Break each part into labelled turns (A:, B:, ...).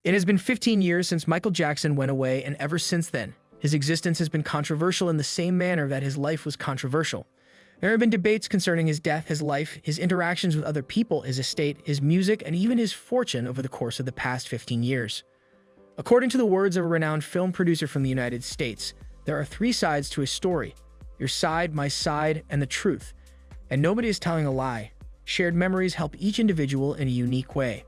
A: It has been 15 years since Michael Jackson went away, and ever since then, his existence has been controversial in the same manner that his life was controversial. There have been debates concerning his death, his life, his interactions with other people, his estate, his music, and even his fortune over the course of the past 15 years. According to the words of a renowned film producer from the United States, there are three sides to a story: your side, my side, and the truth. And nobody is telling a lie. Shared memories help each individual in a unique way.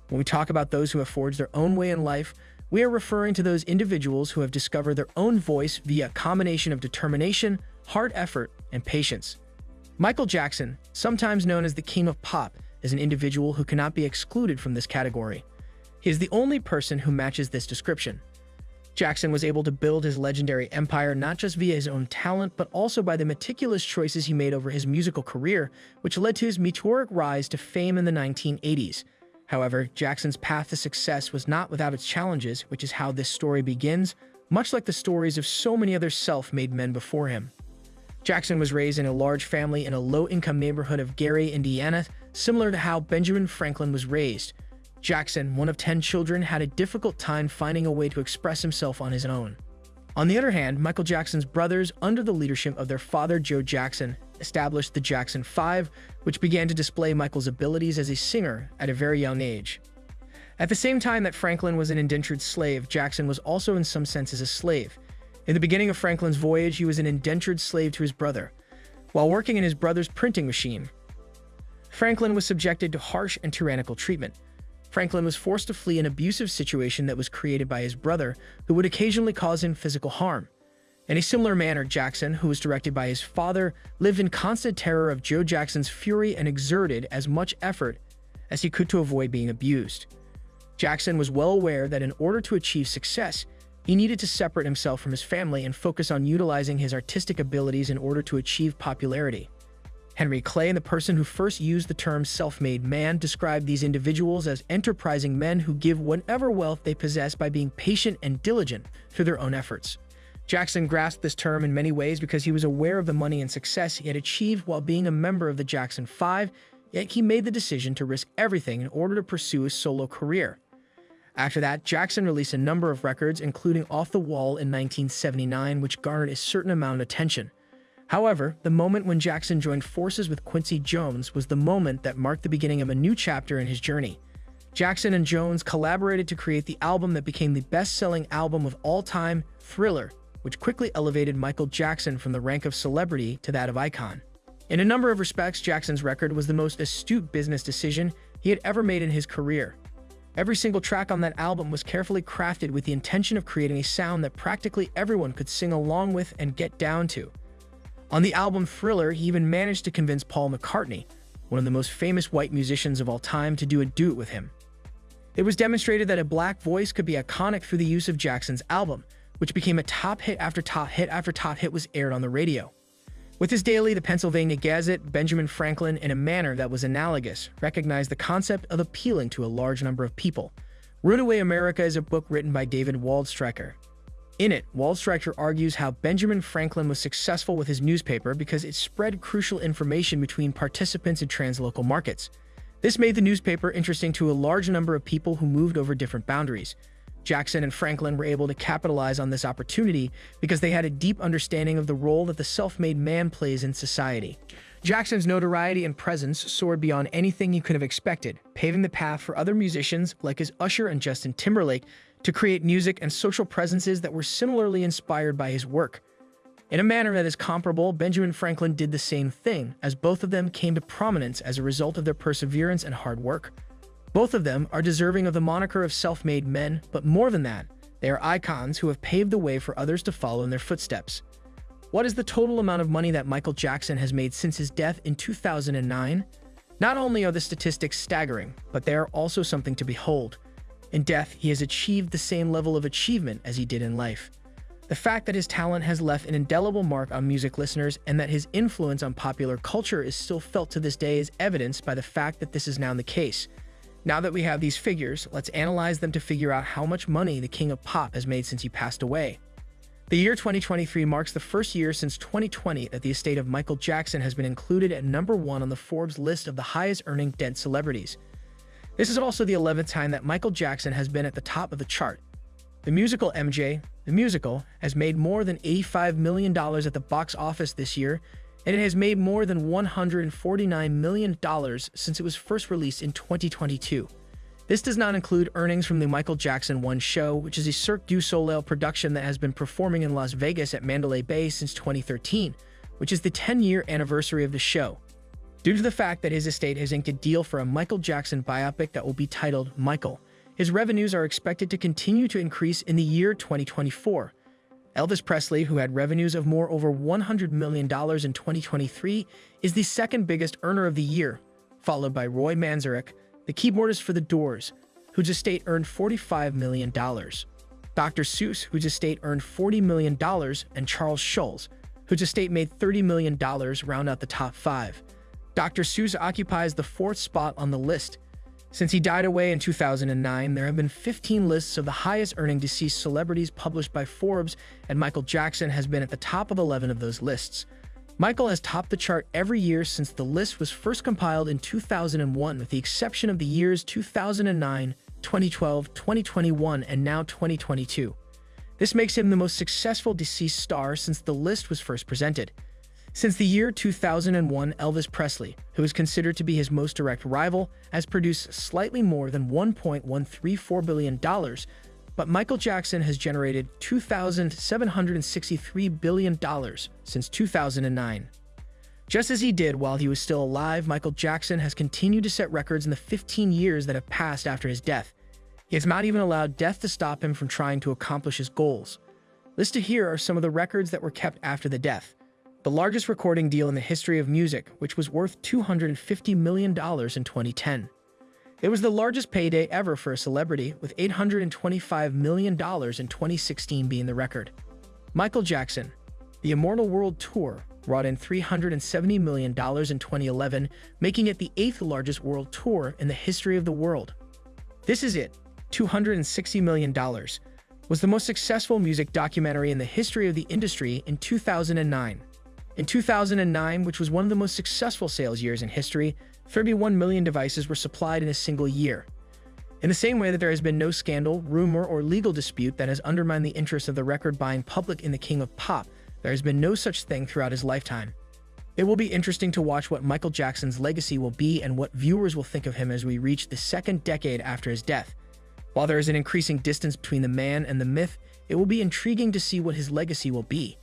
A: When we talk about those who have forged their own way in life, we are referring to those individuals who have discovered their own voice via a combination of determination, hard effort, and patience. Michael Jackson, sometimes known as the King of Pop, is an individual who cannot be excluded from this category. He is the only person who matches this description. Jackson was able to build his legendary empire not just via his own talent, but also by the meticulous choices he made over his musical career, which led to his meteoric rise to fame in the 1980s. However, Jackson's path to success was not without its challenges, which is how this story begins, much like the stories of so many other self-made men before him. Jackson was raised in a large family in a low-income neighborhood of Gary, Indiana, similar to how Benjamin Franklin was raised. Jackson, one of 10 children, had a difficult time finding a way to express himself on his own. On the other hand, Michael Jackson's brothers, under the leadership of their father Joe Jackson, established the Jackson 5, which began to display Michael's abilities as a singer at a very young age. At the same time that Franklin was an indentured slave, Jackson was also in some senses a slave. In the beginning of Franklin's voyage, he was an indentured slave to his brother. While working in his brother's printing machine, Franklin was subjected to harsh and tyrannical treatment. Franklin was forced to flee an abusive situation that was created by his brother, who would occasionally cause him physical harm. In a similar manner, Jackson, who was directed by his father, lived in constant terror of Joe Jackson's fury and exerted as much effort as he could to avoid being abused. Jackson was well aware that in order to achieve success, he needed to separate himself from his family and focus on utilizing his artistic abilities in order to achieve popularity. Henry Clay, the person who first used the term self-made man, described these individuals as enterprising men who give whatever wealth they possess by being patient and diligent through their own efforts. Jackson grasped this term in many ways because he was aware of the money and success he had achieved while being a member of the Jackson 5, yet he made the decision to risk everything in order to pursue a solo career. After that, Jackson released a number of records, including Off the Wall in 1979, which garnered a certain amount of attention. However, the moment when Jackson joined forces with Quincy Jones was the moment that marked the beginning of a new chapter in his journey. Jackson and Jones collaborated to create the album that became the best-selling album of all time, Thriller, which quickly elevated Michael Jackson from the rank of celebrity to that of icon. In a number of respects, Jackson's record was the most astute business decision he had ever made in his career. Every single track on that album was carefully crafted with the intention of creating a sound that practically everyone could sing along with and get down to. On the album Thriller, he even managed to convince Paul McCartney, one of the most famous white musicians of all time, to do a duet with him. It was demonstrated that a black voice could be iconic through the use of Jackson's album, which became a top hit after top hit after top hit was aired on the radio. With his daily, the Pennsylvania Gazette, Benjamin Franklin, in a manner that was analogous, recognized the concept of appealing to a large number of people. Runaway America is a book written by David Waldstreicher. In it, Waldstreicher argues how Benjamin Franklin was successful with his newspaper because it spread crucial information between participants in translocal markets. This made the newspaper interesting to a large number of people who moved over different boundaries. Jackson and Franklin were able to capitalize on this opportunity because they had a deep understanding of the role that the self-made man plays in society. Jackson's notoriety and presence soared beyond anything he could have expected, paving the path for other musicians like his Usher and Justin Timberlake to create music and social presences that were similarly inspired by his work. In a manner that is comparable, Benjamin Franklin did the same thing, as both of them came to prominence as a result of their perseverance and hard work. Both of them are deserving of the moniker of self-made men, but more than that, they are icons who have paved the way for others to follow in their footsteps. What is the total amount of money that Michael Jackson has made since his death in 2009? Not only are the statistics staggering, but they are also something to behold. In death, he has achieved the same level of achievement as he did in life. The fact that his talent has left an indelible mark on music listeners and that his influence on popular culture is still felt to this day is evidenced by the fact that this is now the case. Now that we have these figures, let's analyze them to figure out how much money the King of Pop has made since he passed away. The year 2023 marks the first year since 2020 that the estate of Michael Jackson has been included at number 1 on the Forbes list of the highest earning dead celebrities. This is also the 11th time that Michael Jackson has been at the top of the chart. The musical MJ, the musical, has made more than $85 million at the box office this year, and it has made more than $149 million since it was first released in 2022. This does not include earnings from the Michael Jackson 1 show, which is a Cirque du Soleil production that has been performing in Las Vegas at Mandalay Bay since 2013, which is the 10-year anniversary of the show. Due to the fact that his estate has inked a deal for a Michael Jackson biopic that will be titled Michael, his revenues are expected to continue to increase in the year 2024. Elvis Presley, who had revenues of over $100 million in 2023, is the second biggest earner of the year, followed by Roy Manzarek, the keyboardist for The Doors, whose estate earned $45 million. Dr. Seuss, whose estate earned $40 million, and Charles Schulz, whose estate made $30 million, round out the top 5. Dr. Seuss occupies the 4th spot on the list. Since he died away in 2009, there have been 15 lists of the highest-earning deceased celebrities published by Forbes, and Michael Jackson has been at the top of 11 of those lists. Michael has topped the chart every year since the list was first compiled in 2001, with the exception of the years 2009, 2012, 2021, and now 2022. This makes him the most successful deceased star since the list was first presented. Since the year 2001, Elvis Presley, who is considered to be his most direct rival, has produced slightly more than $1.134 billion, but Michael Jackson has generated $2,763 billion since 2009. Just as he did while he was still alive, Michael Jackson has continued to set records in the 15 years that have passed after his death. He has not even allowed death to stop him from trying to accomplish his goals. Listed here are some of the records that were kept after the death. The largest recording deal in the history of music, which was worth $250 million in 2010. It was the largest payday ever for a celebrity, with $825 million in 2016 being the record. Michael Jackson, the Immortal World Tour, brought in $370 million in 2011, making it the 8th largest world tour in the history of the world. This Is It, $260 million, was the most successful music documentary in the history of the industry in 2009. In 2009, which was one of the most successful sales years in history, 31 million devices were supplied in a single year. In the same way that there has been no scandal, rumor, or legal dispute that has undermined the interest of the record-buying public in the King of Pop, there has been no such thing throughout his lifetime. It will be interesting to watch what Michael Jackson's legacy will be and what viewers will think of him as we reach the second decade after his death. While there is an increasing distance between the man and the myth, it will be intriguing to see what his legacy will be.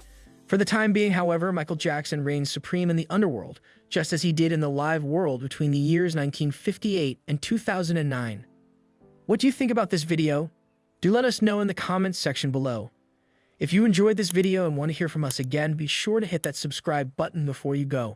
A: For the time being, however, Michael Jackson reigns supreme in the underworld, just as he did in the live world between the years 1958 and 2009. What do you think about this video? Do let us know in the comments section below. If you enjoyed this video and want to hear from us again, be sure to hit that subscribe button before you go.